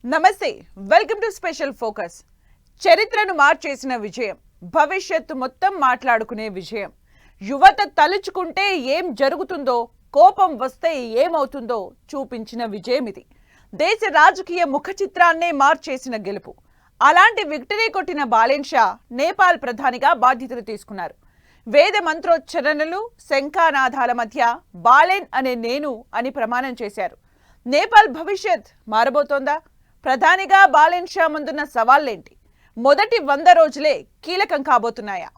నమస్తే, welcome to special focus. చరిత్రను మార్చేసిన విజయం, భవిష్యత్తు మొత్తం మాట్లాడుకునే విజయం. యువత తలుచుకుంటే ఏం జరుగుతుందో, కోపం వస్తే ఏమవుతుందో చూపించిన విజయం ఇది. దేశ రాజకీయ ముఖ చిత్రాన్నే మార్చేసిన గెలుపు. అలాంటి విక్టరీ కొట్టిన బాలెన్ షా నేపాల్ ప్రధానిగా బాధ్యతలు తీసుకున్నారు. వేద మంత్రోచ్చరణలు, శంఖానాదాల మధ్య బాలెన్ అనే నేను అని ప్రమాణం చేశారు. నేపాల్ భవిష్యత్ మారబోతోందా? ప్రధానిగా బాలెన్ షా ముందున్న సవాళ్లేంటి? మొదటి 100 రోజులే కీలకం కాబోతున్నాయా?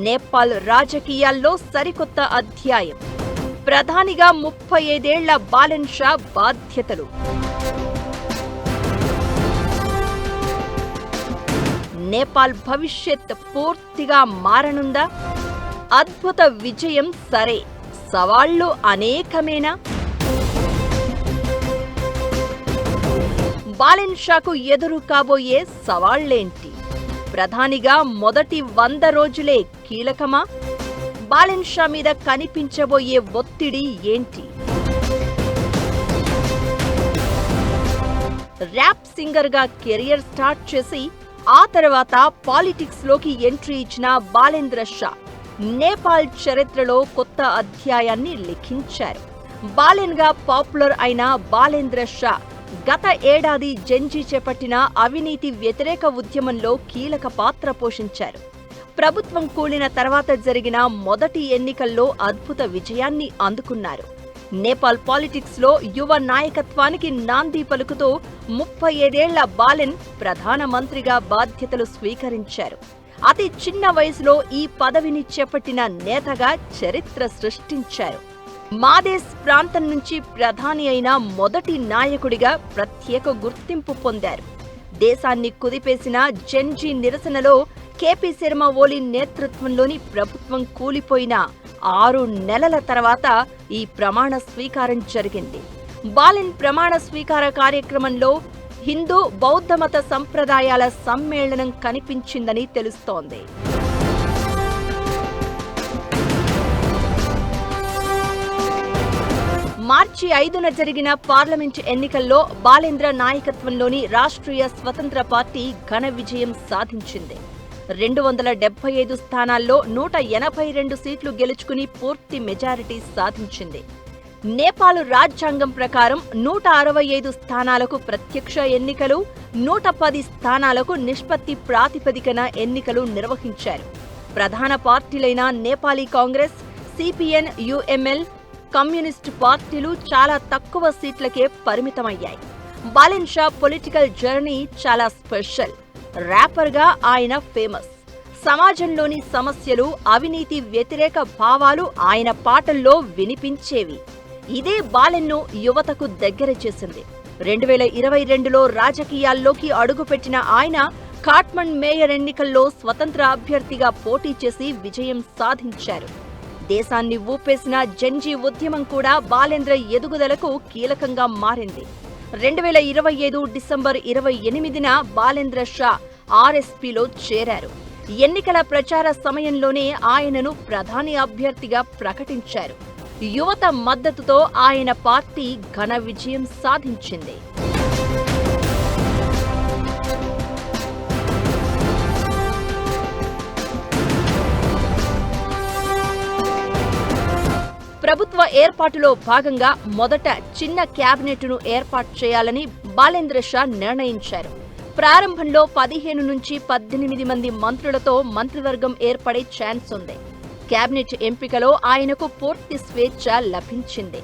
నేపాల్ రాజకీయాల్లో సరికొత్త అధ్యాయం. ప్రధానిగా 35 ఏళ్ల బాలెన్ షా బాధ్యతలు. నేపాల్ భవిష్యత్ పూర్తిగా మారనుందా? అద్భుత విజయం సరే, సవాళ్లు అనేకమేనా? బాలెన్ షాకు ఎదురు కాబోయే సవాళ్లేంటి? ప్రధానిగా మొదటి 100 రోజులే కీలకమా? బాలెన్ షా మీద కనిపించబోయే ఒత్తిడి ఏంటి? ర్యాప్ సింగర్గా కెరియర్ స్టార్ట్ చేసి ఆ తర్వాత పాలిటిక్స్ లోకి ఎంట్రీ ఇచ్చిన బాలేంద్ర షా నేపాల్ చరిత్రలో కొత్త అధ్యాయాన్ని లిఖించారు. బాలెన్ గా పాపులర్ అయిన బాలేంద్ర షా గత ఏడాది జెన్జీ చేపట్టిన అవినీతి వ్యతిరేక ఉద్యమంలో కీలక పాత్ర పోషించారు. ప్రభుత్వం కూలిన తర్వాత జరిగిన మొదటి ఎన్నికల్లో అద్భుత విజయాన్ని అందుకున్నారు. నేపాల్ పాలిటిక్స్ లో యువ నాయకత్వానికి నాంది పలుకుతూ 35 ఏళ్ల బాలెన్ ప్రధానమంత్రిగా బాధ్యతలు స్వీకరించారు. అతి చిన్న వయసులో ఈ పదవిని చేపట్టిన నేతగా చరిత్ర సృష్టించారు. మాదేశ్ ప్రాంతం నుంచి ప్రధాని అయిన మొదటి నాయకుడిగా ప్రత్యేక గుర్తింపు పొందారు. దేశాన్ని కుదిపేసిన జెన్జీ నిరసనలో కేపీ శర్మ ఓలీ నేతృత్వంలోని ప్రభుత్వం కూలిపోయిన 6 నెలల తర్వాత ఈ ప్రమాణ స్వీకారం జరిగింది. బాలెన్ ప్రమాణ స్వీకార కార్యక్రమంలో హిందూ బౌద్ధ మత సంప్రదాయాల సమ్మేళనం కనిపించిందని తెలుస్తోంది. మార్చి 5న జరిగిన పార్లమెంటు ఎన్నికల్లో బాలేంద్ర నాయకత్వంలోని రాష్ట్రీయ స్వతంత్ర పార్టీ ఘన విజయం సాధించింది. 275 స్థానాల్లో 182 సీట్లు గెలుచుకుని పూర్తి మెజారిటీ సాధించింది. నేపాల్ రాజ్యాంగం ప్రకారం 165 స్థానాలకు ప్రత్యక్ష ఎన్నికలు, 110 స్థానాలకు నిష్పత్తి ప్రాతిపదికన ఎన్నికలు నిర్వహించారు. ప్రధాన పార్టీలైన Nepali Congress, CPN UML, communist పార్టీలు చాలా తక్కువ సీట్లకే పరిమితమయ్యాయి. బాలెన్ షా పొలిటికల్ జర్నీ చాలా స్పెషల్. ర్యాపర్గా ఆయన ఫేమస్. సమాజంలోని సమస్యలు, అవినీతి వ్యతిరేక భావాలు ఆయన పాటల్లో వినిపించేవి. ఇదే బాలెన్ను యువతకు దగ్గర చేసింది. 2022లో రాజకీయాల్లోకి అడుగుపెట్టిన ఆయన కాట్మండ్ మేయర్ ఎన్నికల్లో స్వతంత్ర అభ్యర్థిగా పోటీ చేసి విజయం సాధించారు. దేశాన్ని ఊపేసిన జెన్జీ ఉద్యమం కూడా బాలేంద్ర ఎదుగుదలకు కీలకంగా మారింది. 2025 డిసెంబర్ 28న బాలేంద్ర షా ఆర్ఎస్పీలో చేరారు. ఎన్నికల ప్రచార సమయంలోనే ఆయనను ప్రధాని అభ్యర్థిగా ప్రకటించారు. యువత మద్దతుతో ఆయన పార్టీ ఘన విజయం సాధించింది. ప్రభుత్వ ఏర్పాటులో భాగంగా మొదట చిన్న క్యాబినెట్ను ఏర్పాటు చేయాలని బాలేంద్ర షా నిర్ణయించారు. ప్రారంభంలో 15 నుంచి 18 మంది మంత్రులతో మంత్రివర్గం ఏర్పడే ఛాన్స్ ఉంది. క్యాబినెట్ ఎంపికలో ఆయనకు పూర్తి స్వేచ్ఛ లభించింది.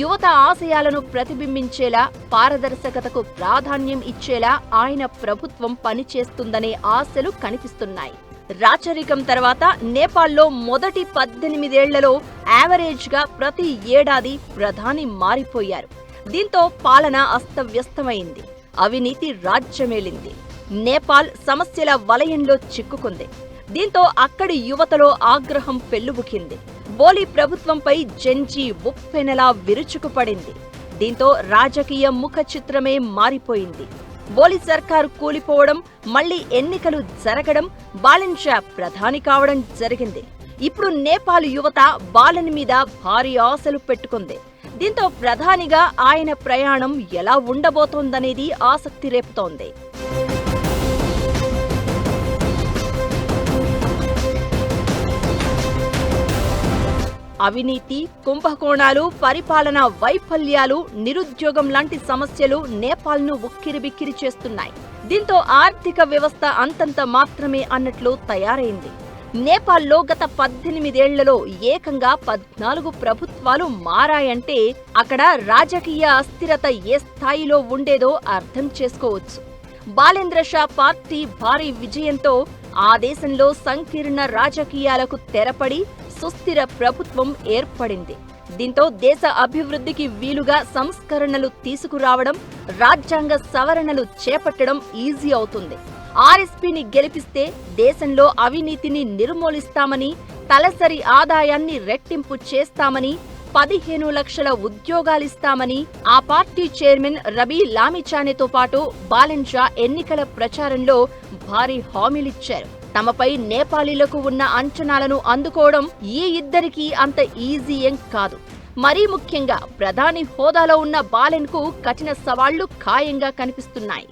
యువత ఆశయాలను ప్రతిబింబించేలా, పారదర్శకతకు ప్రాధాన్యం ఇచ్చేలా ఆయన ప్రభుత్వం పనిచేస్తుందనే ఆశలు కనిపిస్తున్నాయి. రాచరికం తర్వాత నేపాల్లో మొదటి 18 ఏళ్లలో యావరేజ్గా ప్రతి ఏడాది ప్రధాని మారిపోయారు. దీంతో పాలన అస్తవ్యస్తమైంది. అవినీతి రాజ్యమేలింది. నేపాల్ సమస్యల వలయంలో చిక్కుకుంది. దీంతో అక్కడి యువతలో ఆగ్రహం పెల్లుబుకింది. బోలి ప్రభుత్వంపై జెన్జీ ఉప్పెనలా విరుచుకుపడింది. దీంతో రాజకీయ ముఖ చిత్రమే మారిపోయింది. బోలి సర్కారు కూలిపోవడం, మళ్లీ ఎన్నికలు జరగడం, బాలెన్ షా ప్రధాని కావడం జరిగింది. ఇప్పుడు నేపాల్ యువత బాలెన్ మీద భారీ ఆశలు పెట్టుకుంది. దీంతో ప్రధానిగా ఆయన ప్రయాణం ఎలా ఉండబోతోందనేది ఆసక్తి రేపుతోంది. అవినీతి, కుంభకోణాలు, పరిపాలనా వైఫల్యాలు, నిరుద్యోగం లాంటి సమస్యలు నేపాల్ను ఉక్కిరిబిక్కిరి చేస్తున్నాయి. దీంతో ఆర్థిక వ్యవస్థ అంతంత మాత్రమే అన్నట్లు తయారైంది. నేపాల్లో గత 18 ఏళ్లలో ఏకంగా 14 ప్రభుత్వాలు మారాయంటే అక్కడ రాజకీయ అస్థిరత ఏ స్థాయిలో ఉండేదో అర్థం చేసుకోవచ్చు. బాలేంద్ర షా పార్టీ భారీ విజయంతో ఆ దేశంలో సంకీర్ణ రాజకీయాలకు తెరపడి సుస్థిర ప్రభుత్వం ఏర్పడింది. దీంతో దేశ అభివృద్ధికి వీలుగా సంస్కరణలు తీసుకురావడం, రాజ్యాంగ సవరణలు చేపట్టడం ఈజీ అవుతుంది. ఆర్ఎస్పీని గెలిపిస్తే దేశంలో అవినీతిని నిర్మూలిస్తామని, తలసరి ఆదాయాన్ని రెట్టింపు చేస్తామని, 15 లక్షల ఉద్యోగాలిస్తామని ఆ పార్టీ చైర్మన్ రబీ లామిచానేతో పాటు బాలెన్ షా ఎన్నికల ప్రచారంలో భారీ హామీలిచ్చారు. తమపై నేపాలీలకు ఉన్న అంచనాలను అందుకోవడం ఈ ఇద్దరికీ అంత ఈజీ ఏం కాదు. మరీ ముఖ్యంగా ప్రధాని హోదాలో ఉన్న బాలెన్ కు కఠిన సవాళ్లు ఖాయంగా కనిపిస్తున్నాయి.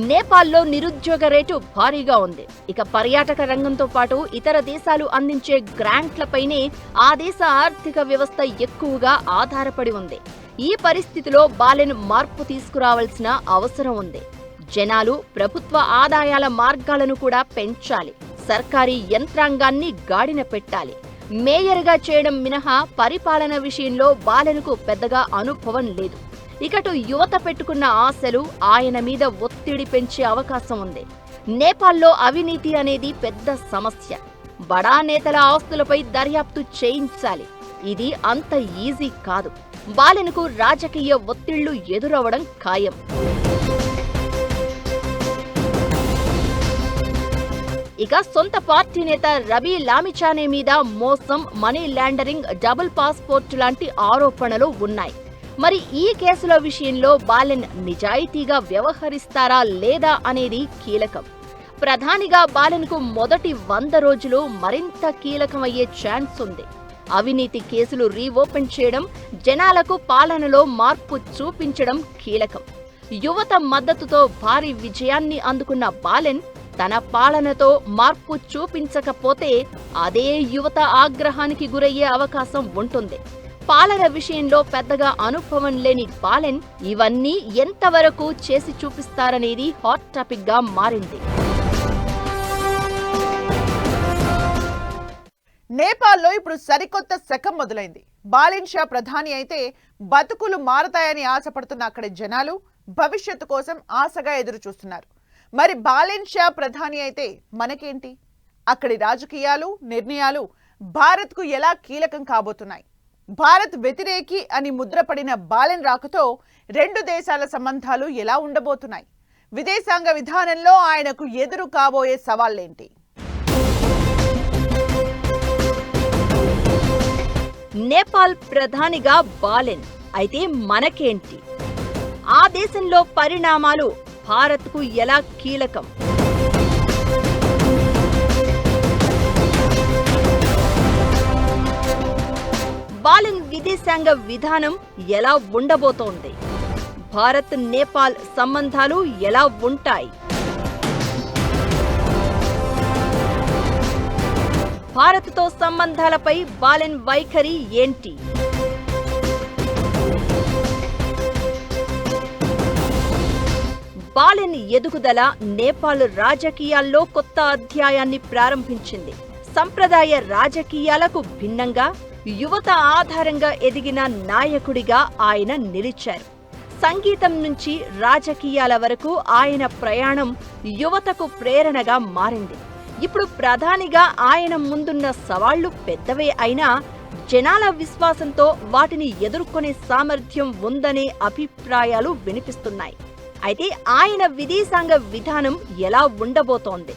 నేపాల్లో నిరుద్యోగ రేటు భారీగా ఉంది. ఇక పర్యాటక రంగంతో పాటు ఇతర దేశాలు అందించే గ్రాంట్లపైనే ఆ దేశ ఆర్థిక వ్యవస్థ ఎక్కువగా ఆధారపడి ఉంది. ఈ పరిస్థితిలో బాలెన్ మార్పు తీసుకురావాల్సిన అవసరం ఉంది. జనాలు ప్రభుత్వ ఆదాయాల మార్గాలను కూడా పెంచాలి. సర్కారీ యంత్రాంగాన్ని గాడిన పెట్టాలి. మేయర్గా చేయడం మినహా పరిపాలన విషయంలో బాలెన్కు పెద్దగా అనుభవం లేదు. ఇకటు యువత పెట్టుకున్న ఆశలు ఆయన మీద ఒత్తిడి పెంచే అవకాశం ఉంది. నేపాల్లో అవినీతి అనేది పెద్ద సమస్య. బడా నేతల ఆస్తులపై దర్యాప్తు చేయించాలి. ఇది అంత ఈజీ కాదు. బాలెన్కు రాజకీయ ఒత్తిళ్లు ఎదురవడం ఖాయం. ఇక సొంత పార్టీ నేత రబీ లామిచానే మీద మోసం, మనీ లాండరింగ్, డబుల్ పాస్పోర్ట్ లాంటి ఆరోపణలు ఉన్నాయి. మరి ఈ కేసుల విషయంలో బాలెన్ నిజాయితీగా వ్యవహరిస్తారా లేదా అనేది కీలకం. ప్రధానిగా బాలెన్కు మొదటి 100 రోజులు మరింత కీలకమయ్యే ఛాన్స్ ఉంది. అవినీతి కేసులు రీఓపెన్ చేయడం, జనాలకు పాలనలో మార్పు చూపించడం కీలకం. యువత మద్దతుతో భారీ విజయాన్ని అందుకున్న బాలెన్ తన పాలనతో మార్పు చూపించకపోతే అదే యువత ఆగ్రహానికి గురయ్యే అవకాశం ఉంటుంది. పాలన విషయంలో పెద్దగా అనుభవం లేని బాలెన్ ఇవన్నీ ఎంతవరకు చేసి చూపిస్తారనేది హాట్ టాపిక్ గా మారింది. నేపాల్లో ఇప్పుడు సరికొత్త శకం మొదలైంది. బాలెన్ షా ప్రధాని అయితే బతుకులు మారతాయని ఆశపడుతున్న అక్కడి జనాలు భవిష్యత్తు కోసం ఆశగా ఎదురు చూస్తున్నారు. మరి బాలెన్ షా ప్రధాని అయితే మనకేంటి? అక్కడి రాజకీయాలు, నిర్ణయాలు భారత్కు ఎలా కీలకం కాబోతున్నాయి? భారత్ వ్యతిరేకి అని ముద్రపడిన బాలెన్ రాకతో 2 దేశాల సంబంధాలు ఎలా ఉండబోతున్నాయి? విదేశాంగ విధానంలో ఆయనకు ఎదురు కాబోయే సవాళ్లేంటి? నేపాల్ ప్రధానిగా బాలెన్ అయితే మనకేంటి? ఆ దేశంలో పరిణామాలు భారత్కు ఎలా కీలకం? బాలెన్ విదేశాంగ విధానం ఎలా ఉండబోతోంది? భారత్ నేపాల్ సంబంధాలు ఎలా ఉంటాయి? భారత్తో సంబంధాలపై బాలెన్ వైఖరి ఏంటి? బాలెన్ ఎదుగుదల నేపాల్ రాజకీయాల్లో కొత్త అధ్యాయాన్ని ప్రారంభించింది. సంప్రదాయ రాజకీయాలకు భిన్నంగా యువత ఆధారంగా ఎదిగిన నాయకుడిగా ఆయన నిలిచారు. సంగీతం నుంచి రాజకీయాల వరకు ఆయన ప్రయాణం యువతకు ప్రేరణగా మారింది. ఇప్పుడు ప్రధానిగా ఆయన ముందున్న సవాళ్లు పెద్దవే అయినా జనాల విశ్వాసంతో వాటిని ఎదుర్కొనే సామర్థ్యం ఉందనే అభిప్రాయాలు వినిపిస్తున్నాయి. అయితే ఆయన విదేశాంగ విధానం ఎలా ఉండబోతోంది,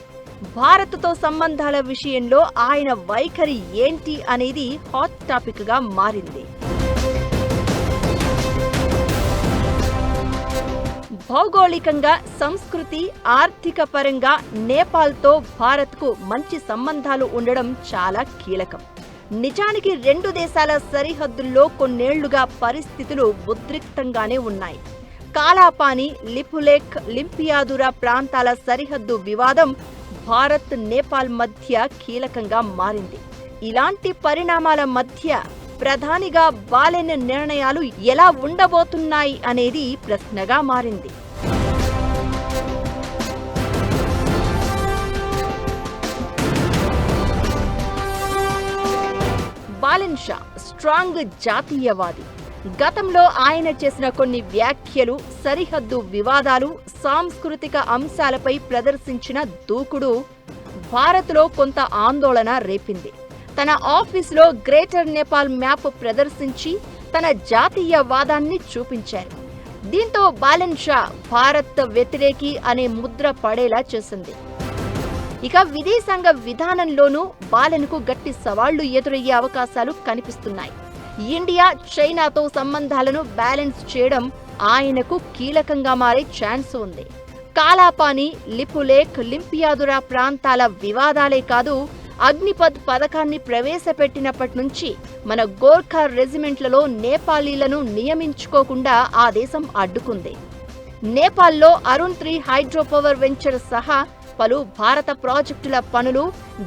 భారత్తో సంబంధాల విషయంలో ఆయన వైఖరి ఏంటి అనేది హాట్ టాపిక్ గా మారింది. భౌగోళికంగా, సంస్కృతి, ఆర్థిక పరంగా నేపాల్తో భారత్కు మంచి సంబంధాలు ఉండడం చాలా కీలకం. నిజానికి రెండు దేశాల సరిహద్దుల్లో కొన్నేళ్లుగా పరిస్థితులు ఉద్రిక్తంగానే ఉన్నాయి. కాలాపాని, లిపులేఖ్, లింపియాదురా ప్రాంతాల సరిహద్దు వివాదం భారత్, నేపాల్ మధ్య కీలకంగా మారింది. ఇలాంటి పరిణామాల మధ్య ప్రధానిగా బాలెన్ నిర్ణయాలు ఎలా ఉండబోతున్నాయి అనేది ప్రశ్నగా మారింది. బాలెన్ షా స్ట్రాంగ్ జాతీయవాది. గతంలో ఆయన చేసిన కొన్ని వ్యాఖ్యలు, సరిహద్దు వివాదాలు, సాంస్కృతిక అంశాలపై ప్రదర్శించిన దూకుడు భారత్లో కొంత ఆందోళన రేపింది. తన ఆఫీసులో గ్రేటర్ నేపాల్ మ్యాప్ ప్రదర్శించి తన జాతీయవాదాన్ని చూపించారు. దీంతో బాలెన్ షా భారత్ వ్యతిరేకి అనే ముద్ర పడేలా చేసింది. ఇక విదేశాంగ విధానంలోనూ బాలెన్కు గట్టి సవాళ్లు ఎదురయ్యే అవకాశాలు కనిపిస్తున్నాయి. ఇండియా, చైనాతో సంబంధాలను బ్యాలెన్స్ చేయడం ఆయనకు కీలకంగా మారే ఛాన్స్ ఉంది. కాలాపాని, లిపులేఖ్, లింపియాదురా ప్రాంతాల వివాదాలే కాదు, అగ్నిపథ్ పథకాన్ని ప్రవేశపెట్టినప్పటి నుంచి మన గోర్ఖా రెజిమెంట్లలో నేపాలీలను నియమించుకోకుండా ఆ దేశం అడ్డుకుంది. నేపాల్లో అరుణ్ 3 హైడ్రో పవర్ వెంచర్ సహా పలు భారత ప్రాజెక్టుల పనులు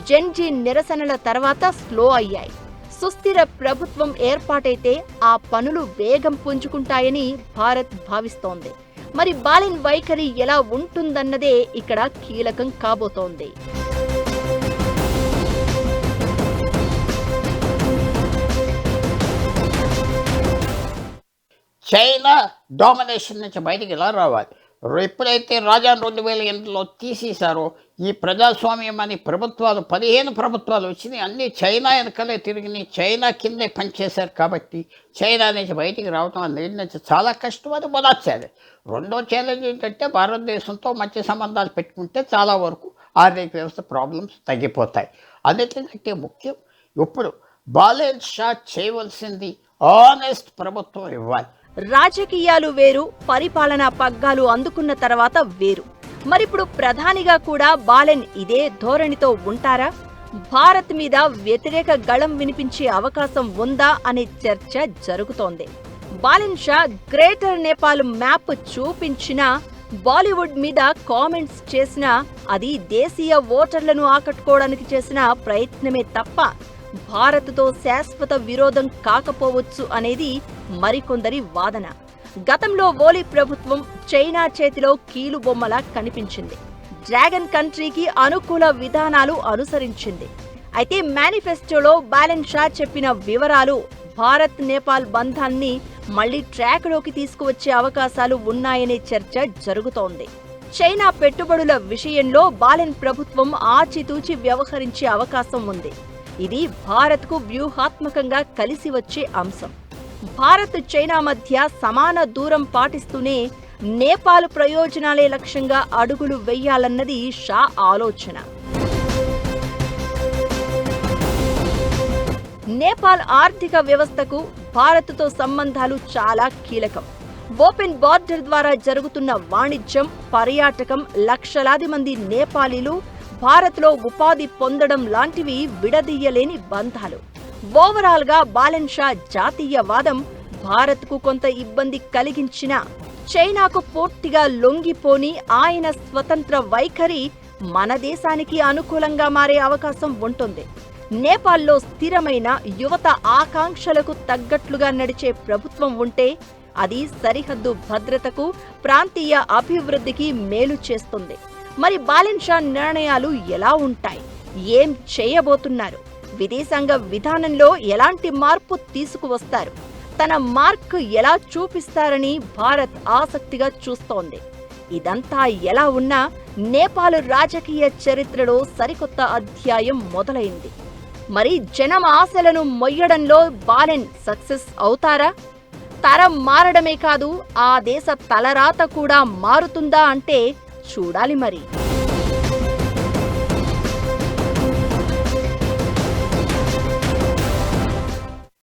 జెన్జీ నిరసనల తర్వాత స్లో అయ్యాయి. సుస్థిర ప్రభుత్వం ఏర్పాటైతే ఆ పనులు వేగం పుంజుకుంటాయని భారత్ భావిస్తోంది. మరి బాలెన్ వైఖరి ఎలా ఉంటుందన్నదే ఇక్కడ కీలకం కాబోతోంది. చైనా డామినేషన్ నుంచి బయటికి ఎలా రావాలి? ఎప్పుడైతే రాజా 2008లో తీసేశారో ఈ ప్రజాస్వామ్యం అని ప్రభుత్వాలు 15 ప్రభుత్వాలు వచ్చినాయి, అన్నీ చైనా వెనకలే తిరిగినాయి, చైనా కిందే పనిచేశారు. కాబట్టి చైనా నుంచి బయటికి రావడం అనేది చాలా కష్టం. అది మొదటి ఛాలెంజ్. రెండో ఛాలెంజ్ ఏంటంటే భారతదేశంతో మంచి సంబంధాలు పెట్టుకుంటే చాలా వరకు ఆర్థిక వ్యవస్థ ప్రాబ్లమ్స్ తగ్గిపోతాయి. అన్నిటికంటే ముఖ్యం ఇప్పుడు బాలెన్ షా చేయవలసింది ఆనెస్ట్ ప్రభుత్వం ఇవ్వాలి. రాజకీయాలు వేరు, పరిపాలనా పగ్గాలు అందుకున్న తర్వాత వేరు. మరిప్పుడు ప్రధానిగా కూడా బాలెన్ ఇదే ధోరణితో ఉంటారా? భారత్ మీద వ్యతిరేక గళం వినిపించే అవకాశం ఉందా అనే చర్చ జరుగుతోంది. బాలెన్ షా గ్రేటర్ నేపాల్ మ్యాప్ చూపించినా, బాలీవుడ్ మీద కామెంట్స్ చేసినా అది దేశీయ ఓటర్లను ఆకట్టుకోవడానికి చేసిన ప్రయత్నమే తప్ప భారత్తో శాశ్వత విరోధం కాకపోవచ్చు అనేది మరికొందరి వాదన. గతంలో ఓలీ ప్రభుత్వం చైనా చేతిలో కీలుబొమ్మలా కనిపించింది. డ్రాగన్ కంట్రీకి అనుకూల విధానాలు అనుసరించింది. అయితే మేనిఫెస్టోలో బాలెన్ షా చెప్పిన వివరాలు భారత్, నేపాల్ బంధాన్ని మళ్లీ ట్రాక్లోకి తీసుకువచ్చే అవకాశాలు ఉన్నాయనే చర్చ జరుగుతోంది. చైనా పెట్టుబడుల విషయంలో బాలెన్ ప్రభుత్వం ఆచితూచి వ్యవహరించే అవకాశం ఉంది. ఇది భారత్కు వ్యూహాత్మకంగా కలిసి వచ్చే అంశం. భారత్, చైనా మధ్య సమాన దూరం పాటిస్తూనే నేపాల్ ప్రయోజనాలే లక్ష్యంగా అడుగులు వెయ్యాలన్నది షా ఆలోచన. నేపాల్ ఆర్థిక వ్యవస్థకు భారత్తో సంబంధాలు చాలా కీలకం. ఓపెన్ బార్డర్ ద్వారా జరుగుతున్న వాణిజ్యం, పర్యాటకం, లక్షలాది మంది నేపాలీలు భారత్లో ఉపాధి పొందడం లాంటివి విడదీయలేని బంధాలు. ఓవరాల్ గా బాలెన్ షా జాతీయవాదం భారత్కు కొంత ఇబ్బంది కలిగించినా, చైనాకు పూర్తిగా లొంగిపోని ఆయన స్వతంత్ర వైఖరి మన దేశానికి అనుకూలంగా మారే అవకాశం ఉంటుంది. నేపాల్లో స్థిరమైన యువత ఆకాంక్షలకు తగ్గట్లుగా నడిచే ప్రభుత్వం ఉంటే అది సరిహద్దు భద్రతకు, ప్రాంతీయ అభివృద్ధికి మేలు చేస్తుంది. మరి బాలెన్ షా నిర్ణయాలు ఎలా ఉంటాయి? ఏం చేయబోతున్నారు? విదేశాంగ విధానంలో ఎలాంటి మార్పు తీసుకువస్తారు? తన మార్క్ ఎలా చూపిస్తారని భారత్ ఆసక్తిగా చూస్తోంది. ఇదంతా ఎలా ఉన్నా నేపాల్ రాజకీయ చరిత్రలో సరికొత్త అధ్యాయం మొదలైంది. మరి జనం ఆశలను మొయ్యడంలో బాలెన్ సక్సెస్ అవుతారా? తరం మారడమే కాదు, ఆ దేశ తలరాత కూడా మారుతుందా అంటే చూడాలి మరి.